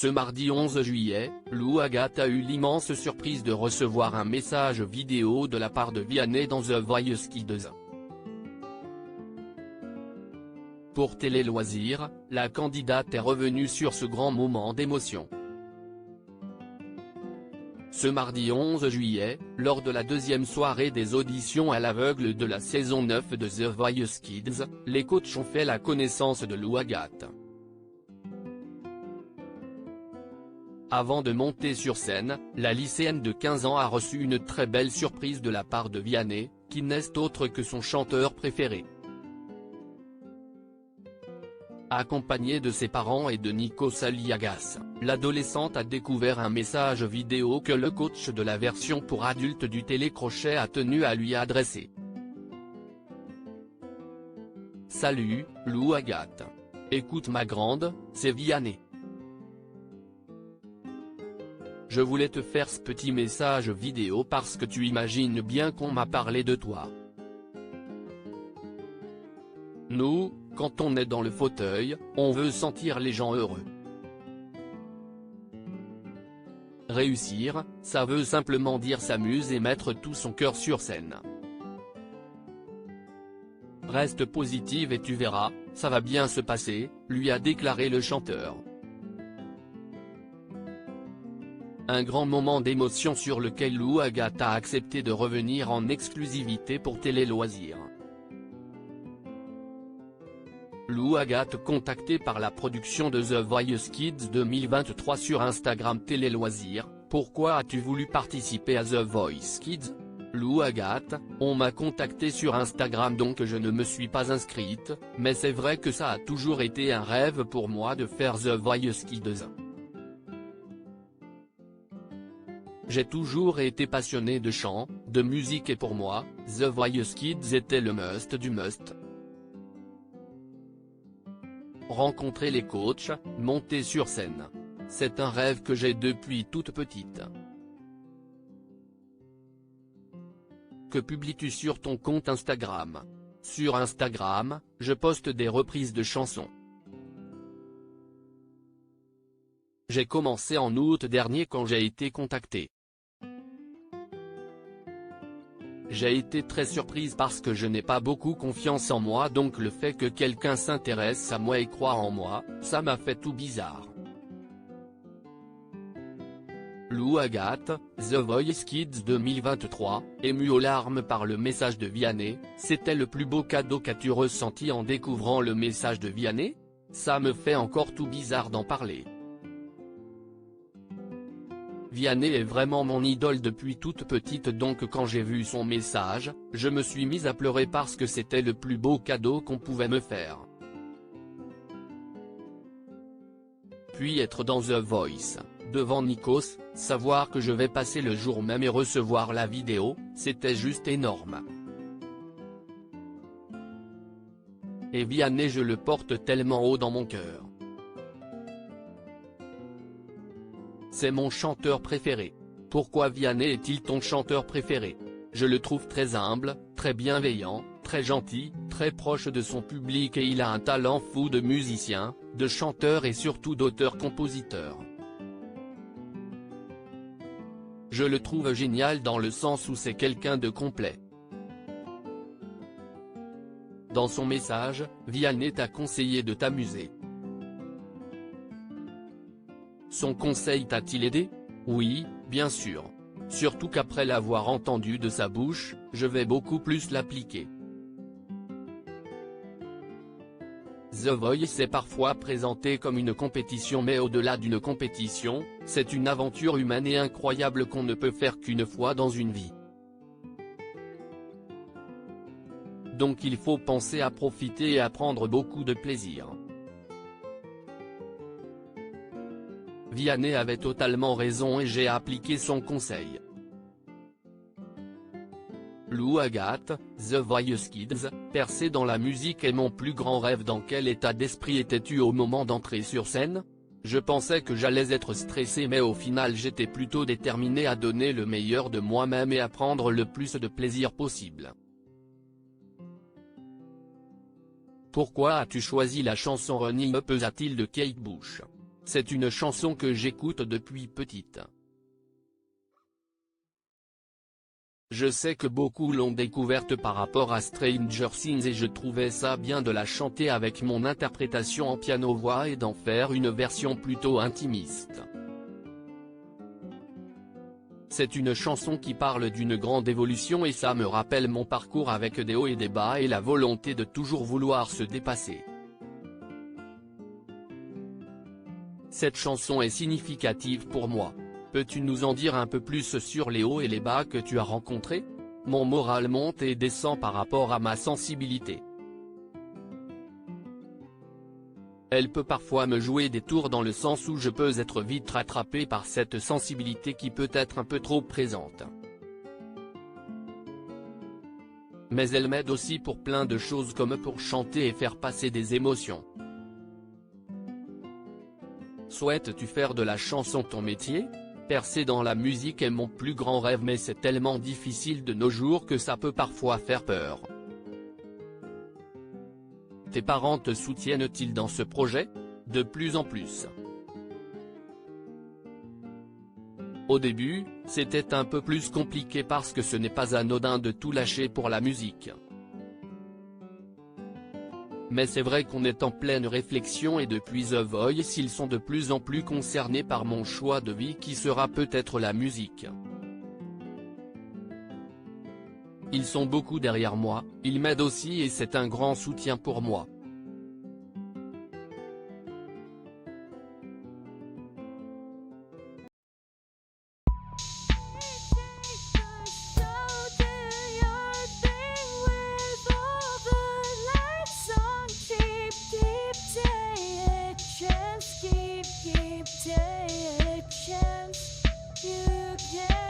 Ce mardi 11 juillet, Lou Agathe a eu l'immense surprise de recevoir un message vidéo de la part de Vianney dans The Voice Kids. Pour Télé Loisirs, la candidate est revenue sur ce grand moment d'émotion. Ce mardi 11 juillet, lors de la deuxième soirée des auditions à l'aveugle de la saison 9 de The Voice Kids, les coachs ont fait la connaissance de Lou Agathe. Avant de monter sur scène, la lycéenne de 15 ans a reçu une très belle surprise de la part de Vianney, qui n'est autre que son chanteur préféré. Accompagnée de ses parents et de Nikos Aliagas, l'adolescente a découvert un message vidéo que le coach de la version pour adultes du télécrochet a tenu à lui adresser. Salut, Lou Agathe. Écoute ma grande, c'est Vianney. Je voulais te faire ce petit message vidéo parce que tu imagines bien qu'on m'a parlé de toi. Nous, quand on est dans le fauteuil, on veut sentir les gens heureux. Réussir, ça veut simplement dire s'amuser et mettre tout son cœur sur scène. Reste positive et tu verras, ça va bien se passer, lui a déclaré le chanteur. Un grand moment d'émotion sur lequel Lou Agathe a accepté de revenir en exclusivité pour Télé Loisirs. Lou Agathe contactée par la production de The Voice Kids 2023 sur Instagram Télé Loisirs, pourquoi as-tu voulu participer à The Voice Kids? Lou Agathe, on m'a contacté sur Instagram donc je ne me suis pas inscrite, mais c'est vrai que ça a toujours été un rêve pour moi de faire The Voice Kids. J'ai toujours été passionné de chant, de musique et pour moi, The Voice Kids était le must du must. Rencontrer les coachs, monter sur scène. C'est un rêve que j'ai depuis toute petite. Que publies-tu sur ton compte Instagram? Sur Instagram, je poste des reprises de chansons. J'ai commencé en août dernier quand j'ai été contacté. J'ai été très surprise parce que je n'ai pas beaucoup confiance en moi donc le fait que quelqu'un s'intéresse à moi et croit en moi, ça m'a fait tout bizarre. Lou Agathe, The Voice Kids 2023, émue aux larmes par le message de Vianney, c'était le plus beau cadeau qu'as-tu ressenti en découvrant le message de Vianney? Ça me fait encore tout bizarre d'en parler. Vianney est vraiment mon idole depuis toute petite donc quand j'ai vu son message, je me suis mise à pleurer parce que c'était le plus beau cadeau qu'on pouvait me faire. Puis être dans The Voice, devant Nikos, savoir que je vais passer le jour même et recevoir la vidéo, c'était juste énorme. Et Vianney je le porte tellement haut dans mon cœur. C'est mon chanteur préféré. Pourquoi Vianney est-il ton chanteur préféré? Je le trouve très humble, très bienveillant, très gentil, très proche de son public et il a un talent fou de musicien, de chanteur et surtout d'auteur-compositeur. Je le trouve génial dans le sens où c'est quelqu'un de complet. Dans son message, Vianney t'a conseillé de t'amuser. Son conseil t'a-t-il aidé? Oui, bien sûr. Surtout qu'après l'avoir entendu de sa bouche, je vais beaucoup plus l'appliquer. The Voice est parfois présenté comme une compétition mais au-delà d'une compétition, c'est une aventure humaine et incroyable qu'on ne peut faire qu'une fois dans une vie. Donc il faut penser à profiter et à prendre beaucoup de plaisir. Vianney avait totalement raison et j'ai appliqué son conseil. Lou Agathe, The Voice Kids, percer dans la musique est mon plus grand rêve. Dans quel état d'esprit étais-tu au moment d'entrer sur scène? Je pensais que j'allais être stressé mais au final j'étais plutôt déterminé à donner le meilleur de moi-même et à prendre le plus de plaisir possible. Pourquoi as-tu choisi la chanson Running Up a-t-il de Kate Bush? C'est une chanson que j'écoute depuis petite. Je sais que beaucoup l'ont découverte par rapport à Stranger Things et je trouvais ça bien de la chanter avec mon interprétation en piano-voix et d'en faire une version plutôt intimiste. C'est une chanson qui parle d'une grande évolution et ça me rappelle mon parcours avec des hauts et des bas et la volonté de toujours vouloir se dépasser. Cette chanson est significative pour moi. Peux-tu nous en dire un peu plus sur les hauts et les bas que tu as rencontrés? Mon moral monte et descend par rapport à ma sensibilité. Elle peut parfois me jouer des tours dans le sens où je peux être vite rattrapé par cette sensibilité qui peut être un peu trop présente. Mais elle m'aide aussi pour plein de choses comme pour chanter et faire passer des émotions. Souhaites-tu faire de la chanson ton métier? Percer dans la musique est mon plus grand rêve mais c'est tellement difficile de nos jours que ça peut parfois faire peur. Tes parents te soutiennent-ils dans ce projet? De plus en plus. Au début, c'était un peu plus compliqué parce que ce n'est pas anodin de tout lâcher pour la musique. Mais c'est vrai qu'on est en pleine réflexion et depuis The Voice ils sont de plus en plus concernés par mon choix de vie qui sera peut-être la musique. Ils sont beaucoup derrière moi, ils m'aident aussi et c'est un grand soutien pour moi. Keep take a chance, you can